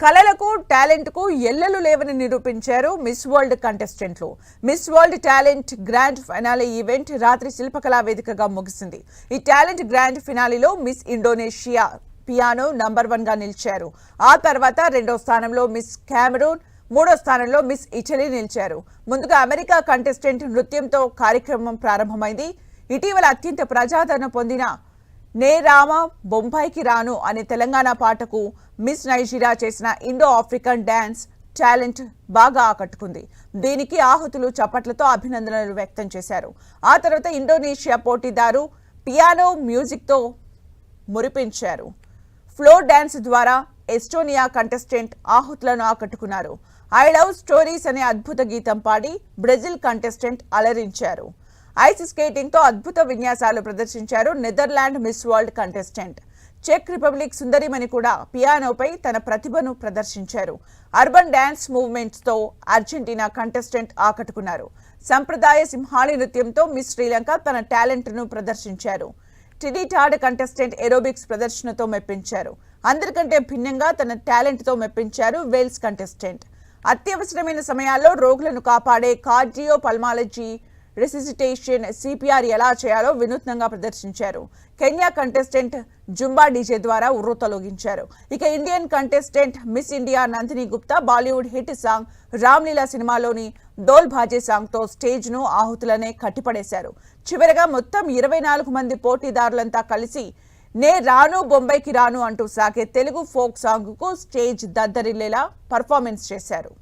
కళలకు టాలెంట్ కు ఎల్లలు లేవని నిరూపించారు మిస్ వరల్డ్ కంటెస్టెంట్లు. Miss World talent grand finale event రాత్రి శిల్పకళా వేదికగా ముగిసింది. ఈ టాలెంట్ గ్రాండ్ ఫినాలీలో మిస్ ఇండోనేషియా పియానో నంబర్ 1 గా నిలిచారు. ఆ తర్వాత రెండో స్థానంలో మిస్ కెమెరూన్, మూడో స్థానంలో మిస్ ఇటలీ నిలిచారు. ముందుగా అమెరికా కంటెస్టెంట్ నృత్యంతో కార్యక్రమం ప్రారంభమైంది. ఇటీవల అత్యంత ప్రజాదరణ పొందిన నే రామ బొంబాయికి రాను అనే తెలంగాణ పాటకు మిస్ నైజీరియా చేసిన ఇండో ఆఫ్రికన్ డాన్స్ టాలెంట్ బాగా ఆకట్టుకుంది. దీనికి ఆహుతులు చప్పట్లతో అభినందనలు వ్యక్తం చేశారు. ఆ తర్వాత ఇండోనేషియా పోటీదారు పియానో మ్యూజిక్తో మురిపించారు. ఫ్లోర్ డాన్స్ ద్వారా ఎస్టోనియా కంటెస్టెంట్ ఆహుతులను ఆకట్టుకున్నారు. ఐ లవ్ స్టోరీస్ అనే అద్భుత గీతం పాడి బ్రెజిల్ కంటెస్టెంట్ అలరించారు. ఐస్ స్కేటింగ్ తో అద్భుత విన్యాసాలు ప్రదర్శించారు నెదర్లాండ్ మిస్ వరల్డ్ కంటెస్టెంట్. చెక్ రిపబ్లిక్ సుందరిమణి కూడా పియానోపై తన ప్రతిభను ప్రదర్శించారు. అర్బన్ డాన్స్ మూవ్మెంట్స్ తో అర్జెంటీనా కంటెస్టెంట్ ఆకట్టుకున్నారు. సంప్రదాయ సింహాళి నృత్యంతో మిస్ శ్రీలంక తన టాలెంట్ ను ప్రదర్శించారు. టిడిటాడ్ కంటెస్టెంట్ ఏరోబిక్స్ ప్రదర్శనతో మెప్పించారు. అందరికంటే భిన్నంగా తన టాలెంట్ తో మెప్పించారు వేల్స్ కంటెస్టెంట్. అత్యవసరమైన సమయాల్లో రోగులను కాపాడే కార్డియో పల్మాలజీ రెసిసిటేషన్ సిపిఆర్ ఎలా చేయాలో వినూత్నంగా ప్రదర్శించారు. కెన్యా కంటెస్టెంట్ జుంబా డీజే ద్వారా ఉర్రూతలొగించారు. ఇక Indian contestant miss India Nandini Gupta Bollywood hit song Ramlila సినిమాలోని దోల్ భాజే సాంగ్ తో స్టేజ్ ను ఆహుతులనే కట్టిపడేశారు. చివరగా మొత్తం 24 మంది పోటీదారులంతా కలిసి నే రాను బొంబాయికి రాను అంటూ సాగే తెలుగు ఫోక్ సాంగ్ కు స్టేజ్ దద్దరిల్లేలా పర్ఫార్మెన్స్ చేశారు.